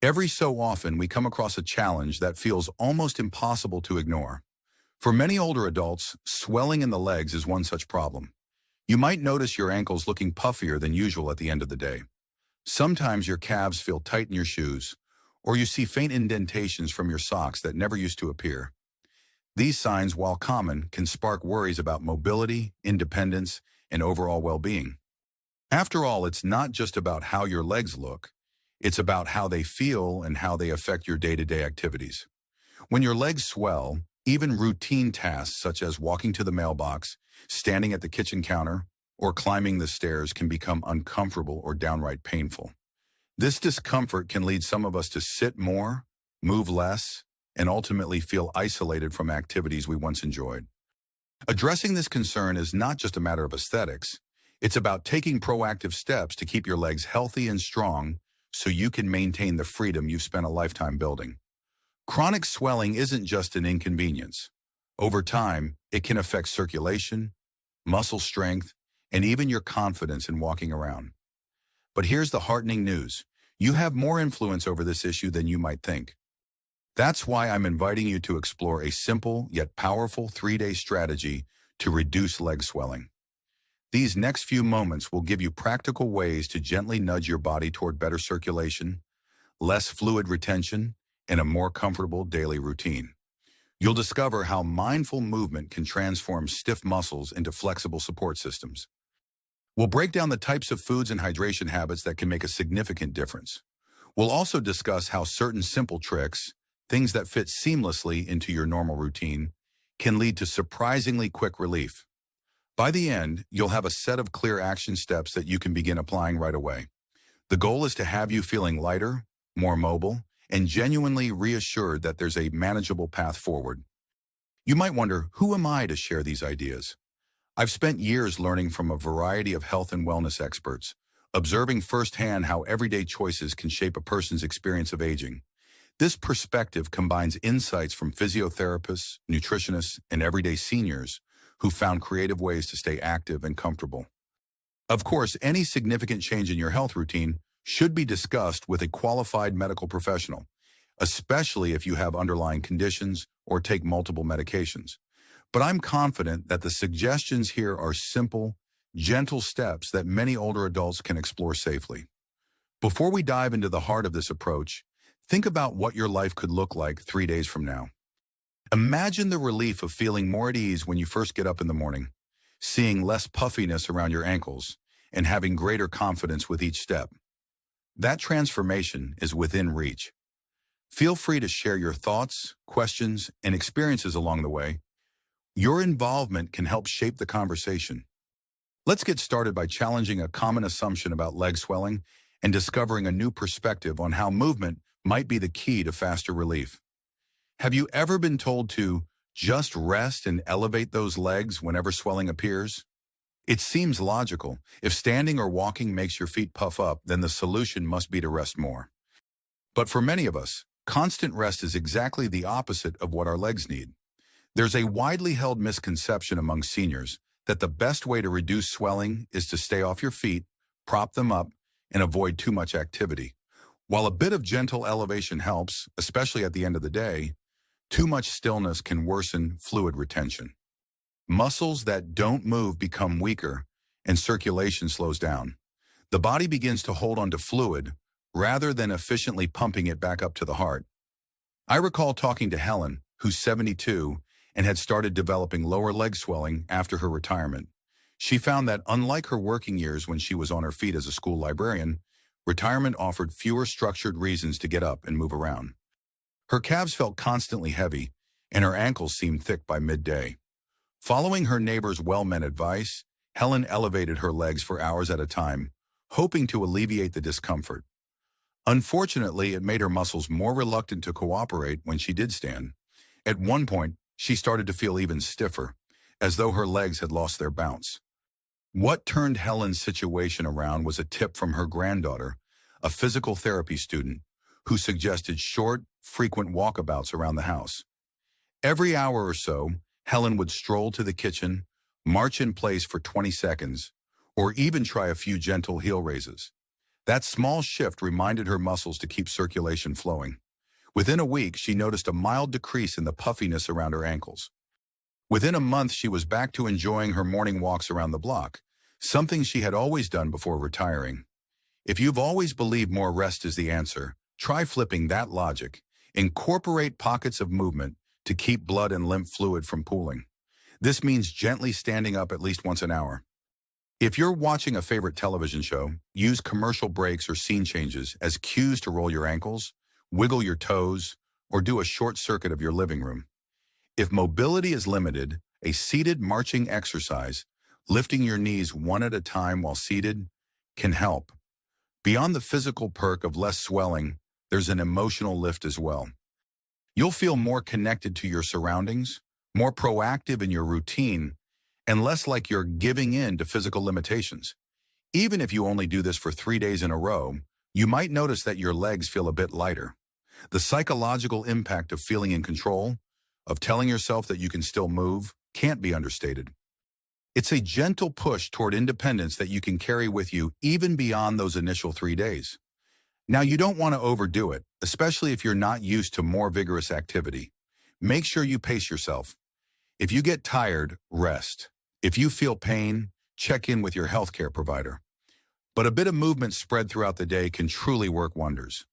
Every so often, we come across a challenge that feels almost impossible to ignore. For many older adults, swelling in the legs is one such problem. You might notice your ankles looking puffier than usual at the end of the day. Sometimes your calves feel tight in your shoes, or you see faint indentations from your socks that never used to appear. These signs, while common, can spark worries about mobility, independence, and overall well-being. After all, it's not just about how your legs look, it's about how they feel and how they affect your day-to-day activities. When your legs swell, even routine tasks such as walking to the mailbox, standing at the kitchen counter, or climbing the stairs can become uncomfortable or downright painful. This discomfort can lead some of us to sit more, move less, and ultimately feel isolated from activities we once enjoyed. Addressing this concern is not just a matter of aesthetics. It's about taking proactive steps to keep your legs healthy and strong so you can maintain the freedom you've spent a lifetime building. Chronic swelling isn't just an inconvenience. Over time, it can affect circulation, muscle strength, and even your confidence in walking around. But here's the heartening news. You have more influence over this issue than you might think. That's why I'm inviting you to explore a simple yet powerful 3-day strategy to reduce leg swelling. These next few moments will give you practical ways to gently nudge your body toward better circulation, less fluid retention, and a more comfortable daily routine. You'll discover how mindful movement can transform stiff muscles into flexible support systems. We'll break down the types of foods and hydration habits that can make a significant difference. We'll also discuss how certain simple tricks, things that fit seamlessly into your normal routine, can lead to surprisingly quick relief. By the end, you'll have a set of clear action steps that you can begin applying right away. The goal is to have you feeling lighter, more mobile, and genuinely reassured that there's a manageable path forward. You might wonder, who am I to share these ideas? I've spent years learning from a variety of health and wellness experts, observing firsthand how everyday choices can shape a person's experience of aging. This perspective combines insights from physiotherapists, nutritionists, and everyday seniors who found creative ways to stay active and comfortable. Of course, any significant change in your health routine should be discussed with a qualified medical professional, especially if you have underlying conditions or take multiple medications. But I'm confident that the suggestions here are simple, gentle steps that many older adults can explore safely. Before we dive into the heart of this approach, think about what your life could look like 3 days from now. Imagine the relief of feeling more at ease when you first get up in the morning, seeing less puffiness around your ankles, and having greater confidence with each step. That transformation is within reach. Feel free to share your thoughts, questions, and experiences along the way. Your involvement can help shape the conversation. Let's get started by challenging a common assumption about leg swelling and discovering a new perspective on how movement might be the key to faster relief. Have you ever been told to just rest and elevate those legs whenever swelling appears? It seems logical. If standing or walking makes your feet puff up, then the solution must be to rest more. But for many of us, constant rest is exactly the opposite of what our legs need. There's a widely held misconception among seniors that the best way to reduce swelling is to stay off your feet, prop them up, and avoid too much activity. While a bit of gentle elevation helps, especially at the end of the day, too much stillness can worsen fluid retention. Muscles that don't move become weaker, and circulation slows down. The body begins to hold on to fluid rather than efficiently pumping it back up to the heart. I recall talking to Helen, who's 72, and had started developing lower leg swelling after her retirement. She found that unlike her working years when she was on her feet as a school librarian, retirement offered fewer structured reasons to get up and move around. Her calves felt constantly heavy, and her ankles seemed thick by midday. Following her neighbor's well-meant advice, Helen elevated her legs for hours at a time, hoping to alleviate the discomfort. Unfortunately, it made her muscles more reluctant to cooperate when she did stand. At one point, she started to feel even stiffer, as though her legs had lost their bounce. What turned Helen's situation around was a tip from her granddaughter, a physical therapy student, who suggested short, frequent walkabouts around the house. Every hour or so, Helen would stroll to the kitchen, march in place for 20 seconds, or even try a few gentle heel raises. That small shift reminded her muscles to keep circulation flowing. Within a week, she noticed a mild decrease in the puffiness around her ankles. Within a month, she was back to enjoying her morning walks around the block, something she had always done before retiring. If you've always believed more rest is the answer, try flipping that logic. Incorporate pockets of movement to keep blood and lymph fluid from pooling. This means gently standing up at least once an hour. If you're watching a favorite television show, use commercial breaks or scene changes as cues to roll your ankles, wiggle your toes, or do a short circuit of your living room. If mobility is limited, a seated marching exercise, lifting your knees one at a time while seated, can help. Beyond the physical perk of less swelling, there's an emotional lift as well. You'll feel more connected to your surroundings, more proactive in your routine, and less like you're giving in to physical limitations. Even if you only do this for 3 days in a row, you might notice that your legs feel a bit lighter. The psychological impact of feeling in control, of telling yourself that you can still move, can't be understated. It's a gentle push toward independence that you can carry with you even beyond those initial 3 days. Now, you don't want to overdo it, especially if you're not used to more vigorous activity. Make sure you pace yourself. If you get tired, rest. If you feel pain, check in with your healthcare provider. But a bit of movement spread throughout the day can truly work wonders.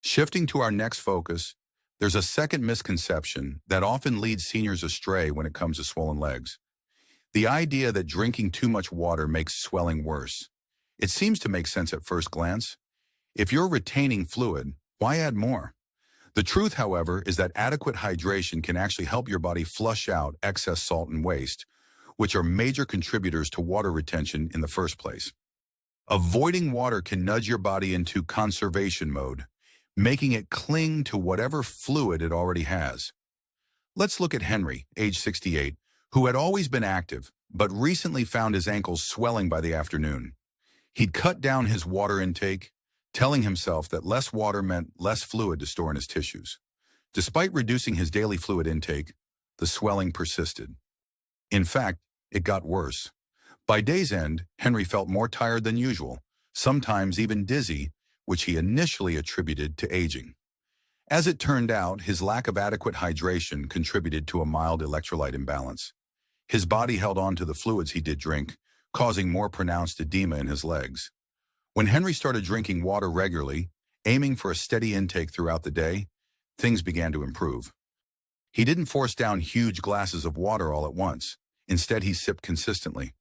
Shifting to our next focus, there's a second misconception that often leads seniors astray when it comes to swollen legs. The idea that drinking too much water makes swelling worse. It seems to make sense at first glance. If you're retaining fluid, why add more? The truth, however, is that adequate hydration can actually help your body flush out excess salt and waste, which are major contributors to water retention in the first place. Avoiding water can nudge your body into conservation mode, making it cling to whatever fluid it already has. Let's look at Henry, age 68, who had always been active, but recently found his ankles swelling by the afternoon. He'd cut down his water intake, telling himself that less water meant less fluid to store in his tissues. Despite reducing his daily fluid intake, the swelling persisted. In fact, it got worse. By day's end, Henry felt more tired than usual, sometimes even dizzy, which he initially attributed to aging. As it turned out, his lack of adequate hydration contributed to a mild electrolyte imbalance. His body held on to the fluids he did drink, causing more pronounced edema in his legs. When Henry started drinking water regularly, aiming for a steady intake throughout the day, things began to improve. He didn't force down huge glasses of water all at once. Instead, he sipped consistently.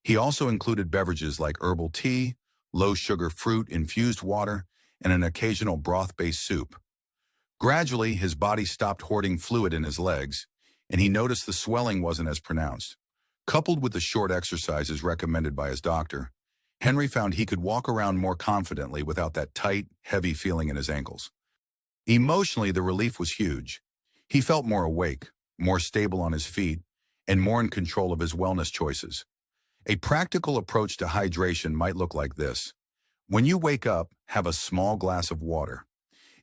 He also included beverages like herbal tea, low-sugar fruit-infused water, and an occasional broth-based soup. Gradually, his body stopped hoarding fluid in his legs, and he noticed the swelling wasn't as pronounced. Coupled with the short exercises recommended by his doctor, Henry found he could walk around more confidently without that tight, heavy feeling in his ankles. Emotionally, the relief was huge. He felt more awake, more stable on his feet, and more in control of his wellness choices. A practical approach to hydration might look like this. When you wake up, have a small glass of water.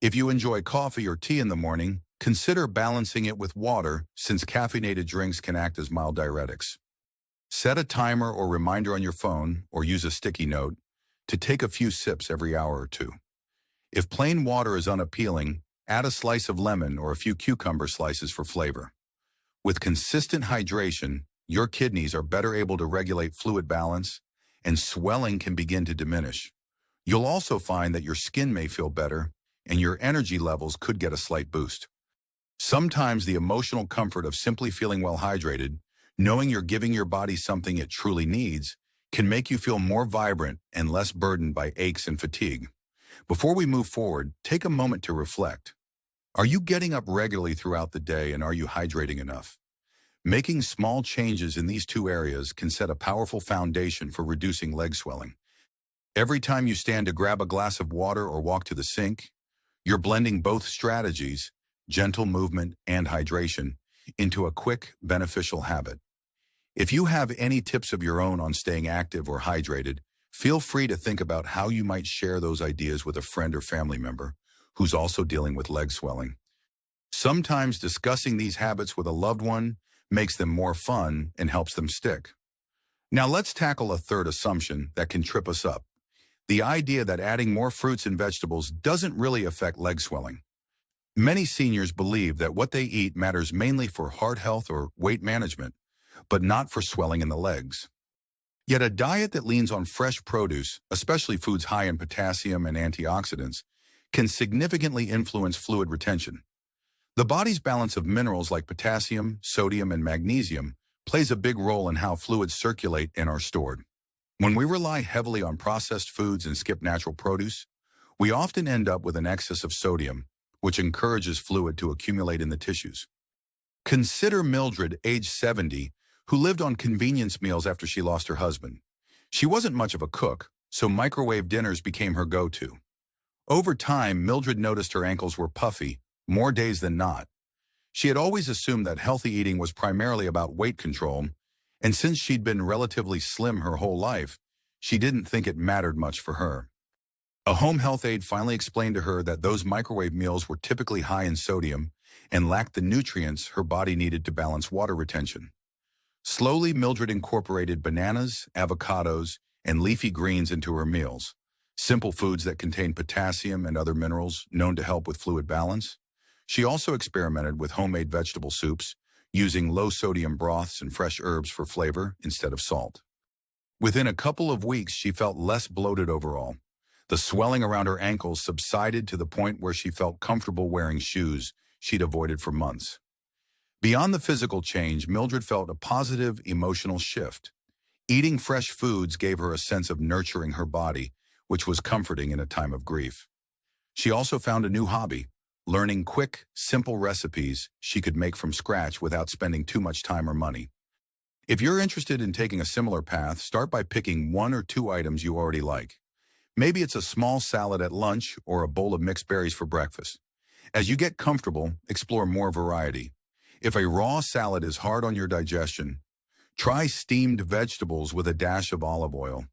If you enjoy coffee or tea in the morning, consider balancing it with water since caffeinated drinks can act as mild diuretics. Set a timer or reminder on your phone, or use a sticky note, to take a few sips every hour or two. If plain water is unappealing, add a slice of lemon or a few cucumber slices for flavor. With consistent hydration, your kidneys are better able to regulate fluid balance, and swelling can begin to diminish. You'll also find that your skin may feel better, and your energy levels could get a slight boost. Sometimes the emotional comfort of simply feeling well hydrated, knowing you're giving your body something it truly needs, can make you feel more vibrant and less burdened by aches and fatigue. Before we move forward, take a moment to reflect. Are you getting up regularly throughout the day, and are you hydrating enough? Making small changes in these two areas can set a powerful foundation for reducing leg swelling. Every time you stand to grab a glass of water or walk to the sink, you're blending both strategies, gentle movement and hydration, into a quick, beneficial habit. If you have any tips of your own on staying active or hydrated, feel free to think about how you might share those ideas with a friend or family member who's also dealing with leg swelling. Sometimes discussing these habits with a loved one makes them more fun and helps them stick. Now let's tackle a third assumption that can trip us up: the idea that adding more fruits and vegetables doesn't really affect leg swelling. Many seniors believe that what they eat matters mainly for heart health or weight management, but not for swelling in the legs. Yet a diet that leans on fresh produce, especially foods high in potassium and antioxidants, can significantly influence fluid retention. The body's balance of minerals like potassium, sodium, and magnesium plays a big role in how fluids circulate and are stored. When we rely heavily on processed foods and skip natural produce, we often end up with an excess of sodium, which encourages fluid to accumulate in the tissues. Consider Mildred, age 70, who lived on convenience meals after she lost her husband. She wasn't much of a cook, so microwave dinners became her go-to. Over time, Mildred noticed her ankles were puffy, more days than not. She had always assumed that healthy eating was primarily about weight control, and since she'd been relatively slim her whole life, she didn't think it mattered much for her. A home health aide finally explained to her that those microwave meals were typically high in sodium and lacked the nutrients her body needed to balance water retention. Slowly, Mildred incorporated bananas, avocados, and leafy greens into her meals, simple foods that contain potassium and other minerals known to help with fluid balance. She also experimented with homemade vegetable soups, using low-sodium broths and fresh herbs for flavor instead of salt. Within a couple of weeks, she felt less bloated overall. The swelling around her ankles subsided to the point where she felt comfortable wearing shoes she'd avoided for months. Beyond the physical change, Mildred felt a positive emotional shift. Eating fresh foods gave her a sense of nurturing her body, which was comforting in a time of grief. She also found a new hobby, learning quick, simple recipes she could make from scratch without spending too much time or money. If you're interested in taking a similar path, start by picking 1 or 2 items you already like. Maybe it's a small salad at lunch or a bowl of mixed berries for breakfast. As you get comfortable, explore more variety. If a raw salad is hard on your digestion, try steamed vegetables with a dash of olive oil.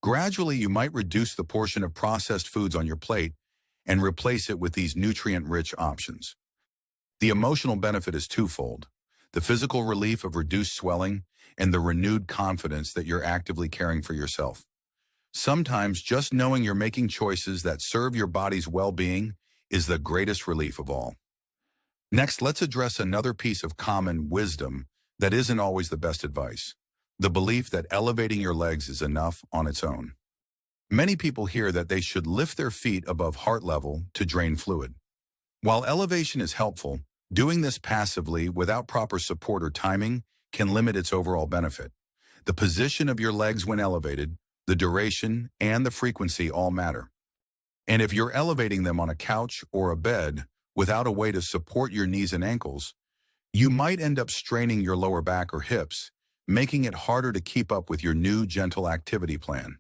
Gradually, you might reduce the portion of processed foods on your plate and replace it with these nutrient-rich options. The emotional benefit is twofold: the physical relief of reduced swelling and the renewed confidence that you're actively caring for yourself. Sometimes just knowing you're making choices that serve your body's well-being is the greatest relief of all. Next, let's address another piece of common wisdom that isn't always the best advice: the belief that elevating your legs is enough on its own. Many people hear that they should lift their feet above heart level to drain fluid. While elevation is helpful, doing this passively without proper support or timing can limit its overall benefit. The position of your legs when elevated, the duration, and the frequency all matter. And if you're elevating them on a couch or a bed without a way to support your knees and ankles, you might end up straining your lower back or hips, making it harder to keep up with your new gentle activity plan.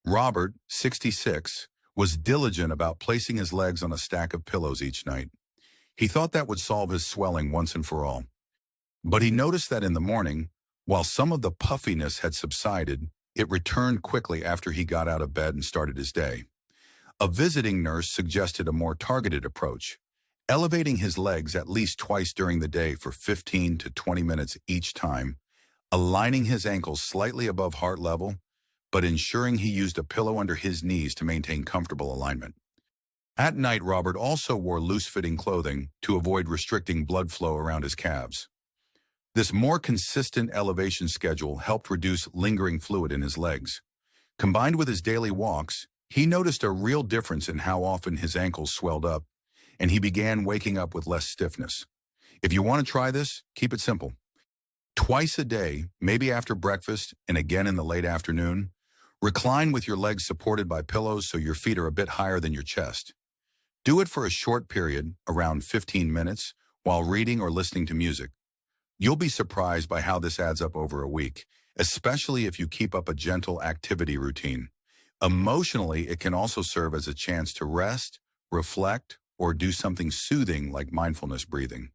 Robert, 66, was diligent about placing his legs on a stack of pillows each night. He thought that would solve his swelling once and for all. But he noticed that in the morning, while some of the puffiness had subsided, it returned quickly after he got out of bed and started his day. A visiting nurse suggested a more targeted approach, elevating his legs at least twice during the day for 15 to 20 minutes each time, aligning his ankles slightly above heart level, but ensuring he used a pillow under his knees to maintain comfortable alignment. At night, Robert also wore loose-fitting clothing to avoid restricting blood flow around his calves. This more consistent elevation schedule helped reduce lingering fluid in his legs. Combined with his daily walks, he noticed a real difference in how often his ankles swelled up, and he began waking up with less stiffness. If you want to try this, keep it simple. Twice a day, maybe after breakfast and again in the late afternoon, recline with your legs supported by pillows so your feet are a bit higher than your chest. Do it for a short period, around 15 minutes, while reading or listening to music. You'll be surprised by how this adds up over a week, especially if you keep up a gentle activity routine. Emotionally, it can also serve as a chance to rest, reflect, or do something soothing like mindfulness breathing.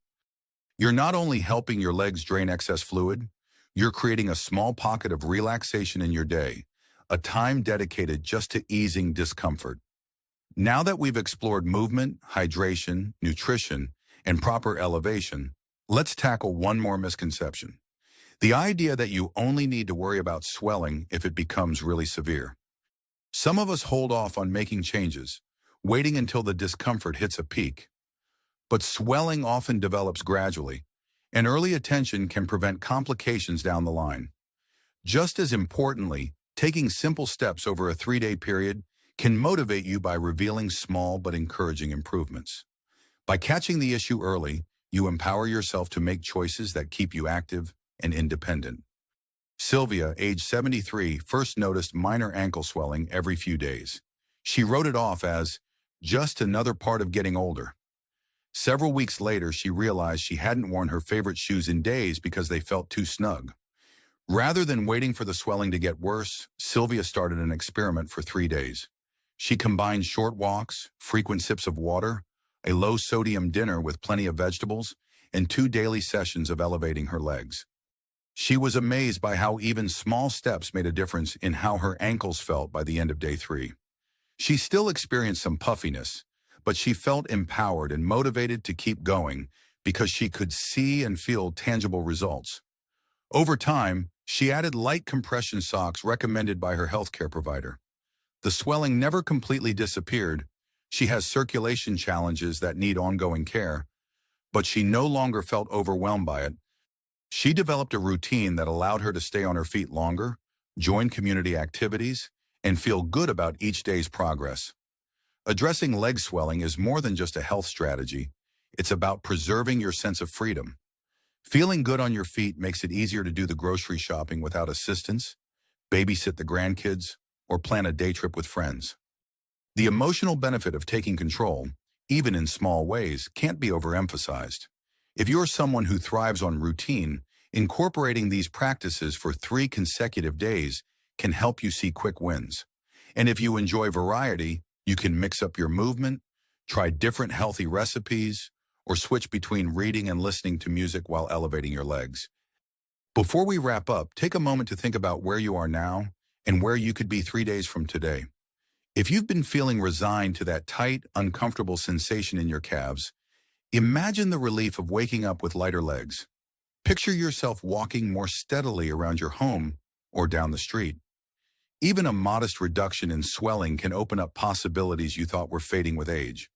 You're not only helping your legs drain excess fluid, you're creating a small pocket of relaxation in your day, a time dedicated just to easing discomfort. Now that we've explored movement, hydration, nutrition, and proper elevation, let's tackle one more misconception: the idea that you only need to worry about swelling if it becomes really severe. Some of us hold off on making changes, waiting until the discomfort hits a peak. But swelling often develops gradually, and early attention can prevent complications down the line. Just as importantly, taking simple steps over a 3-day period can motivate you by revealing small but encouraging improvements. By catching the issue early, you empower yourself to make choices that keep you active and independent. Sylvia, age 73, first noticed minor ankle swelling every few days. She wrote it off as just another part of getting older. Several weeks later, she realized she hadn't worn her favorite shoes in days because they felt too snug. Rather than waiting for the swelling to get worse, Sylvia started an experiment for 3 days. She combined short walks, frequent sips of water, a low-sodium dinner with plenty of vegetables, and 2 daily sessions of elevating her legs. She was amazed by how even small steps made a difference in how her ankles felt by the end of day 3. She still experienced some puffiness, but she felt empowered and motivated to keep going because she could see and feel tangible results. Over time, she added light compression socks recommended by her healthcare provider. The swelling never completely disappeared. She has circulation challenges that need ongoing care, but she no longer felt overwhelmed by it. She developed a routine that allowed her to stay on her feet longer, join community activities, and feel good about each day's progress. Addressing leg swelling is more than just a health strategy. It's about preserving your sense of freedom. Feeling good on your feet makes it easier to do the grocery shopping without assistance, babysit the grandkids, or plan a day trip with friends. The emotional benefit of taking control, even in small ways, can't be overemphasized. If you're someone who thrives on routine, incorporating these practices for 3 consecutive days can help you see quick wins. And if you enjoy variety, you can mix up your movement, try different healthy recipes, or switch between reading and listening to music while elevating your legs. Before we wrap up, take a moment to think about where you are now and where you could be 3 days from today. If you've been feeling resigned to that tight, uncomfortable sensation in your calves, imagine the relief of waking up with lighter legs. Picture yourself walking more steadily around your home or down the street. Even a modest reduction in swelling can open up possibilities you thought were fading with age.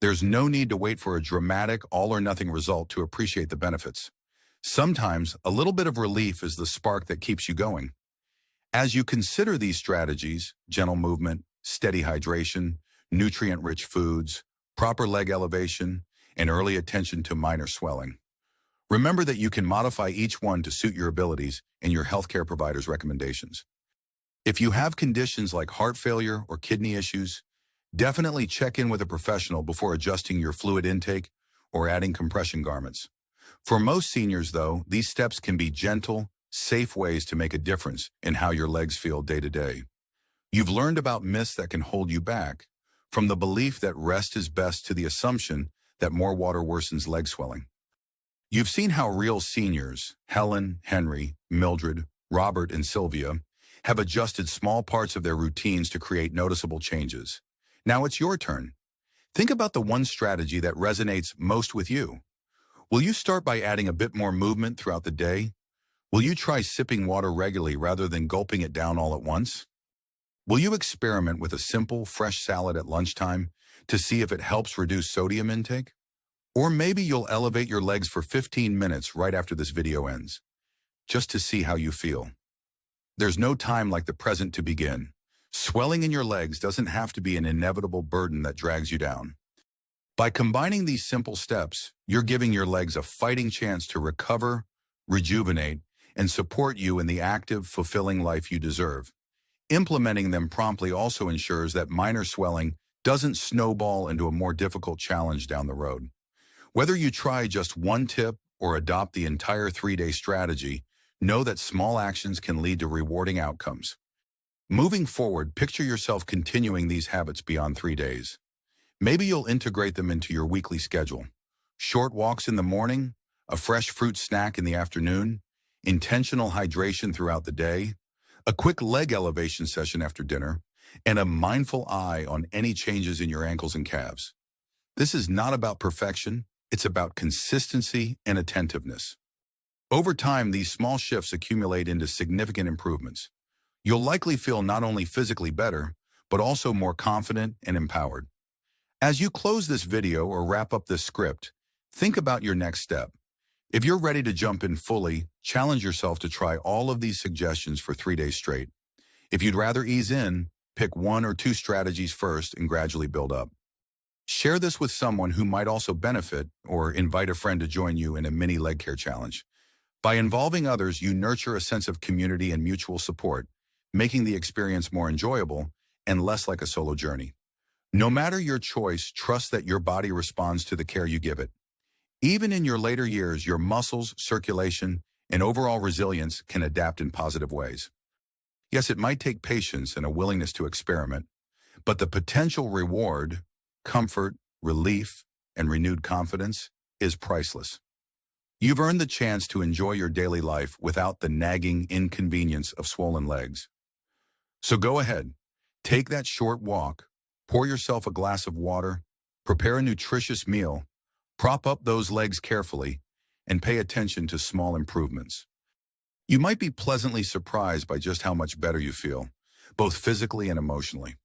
There's no need to wait for a dramatic, all-or-nothing result to appreciate the benefits. Sometimes, a little bit of relief is the spark that keeps you going. As you consider these strategies, gentle movement, steady hydration, nutrient-rich foods, proper leg elevation, and early attention to minor swelling, remember that you can modify each one to suit your abilities and your healthcare provider's recommendations. If you have conditions like heart failure or kidney issues, definitely check in with a professional before adjusting your fluid intake or adding compression garments. For most seniors, though, these steps can be gentle, safe ways to make a difference in how your legs feel day to day. You've learned about myths that can hold you back, from the belief that rest is best to the assumption that more water worsens leg swelling. You've seen how real seniors, Helen, Henry, Mildred, Robert, and Sylvia, have adjusted small parts of their routines to create noticeable changes. Now it's your turn. Think about the one strategy that resonates most with you. Will you start by adding a bit more movement throughout the day? Will you try sipping water regularly rather than gulping it down all at once? Will you experiment with a simple, fresh salad at lunchtime to see if it helps reduce sodium intake? Or maybe you'll elevate your legs for 15 minutes right after this video ends, just to see how you feel. There's no time like the present to begin. Swelling in your legs doesn't have to be an inevitable burden that drags you down. By combining these simple steps, you're giving your legs a fighting chance to recover, rejuvenate, and support you in the active, fulfilling life you deserve. Implementing them promptly also ensures that minor swelling doesn't snowball into a more difficult challenge down the road. Whether you try just one tip or adopt the entire 3-day strategy, know that small actions can lead to rewarding outcomes. Moving forward, picture yourself continuing these habits beyond 3 days. Maybe you'll integrate them into your weekly schedule. Short walks in the morning, a fresh fruit snack in the afternoon, intentional hydration throughout the day, a quick leg elevation session after dinner, and a mindful eye on any changes in your ankles and calves. This is not about perfection, it's about consistency and attentiveness. Over time, these small shifts accumulate into significant improvements. You'll likely feel not only physically better, but also more confident and empowered. As you close this video or wrap up this script, think about your next step. If you're ready to jump in fully, challenge yourself to try all of these suggestions for 3 days straight. If you'd rather ease in, pick 1 or 2 strategies first and gradually build up. Share this with someone who might also benefit, or invite a friend to join you in a mini leg care challenge. By involving others, you nurture a sense of community and mutual support, making the experience more enjoyable and less like a solo journey. No matter your choice, trust that your body responds to the care you give it. Even in your later years, your muscles, circulation, and overall resilience can adapt in positive ways. Yes, it might take patience and a willingness to experiment, but the potential reward, comfort, relief, and renewed confidence is priceless. You've earned the chance to enjoy your daily life without the nagging inconvenience of swollen legs. So go ahead, take that short walk, pour yourself a glass of water, prepare a nutritious meal, prop up those legs carefully, and pay attention to small improvements. You might be pleasantly surprised by just how much better you feel, both physically and emotionally.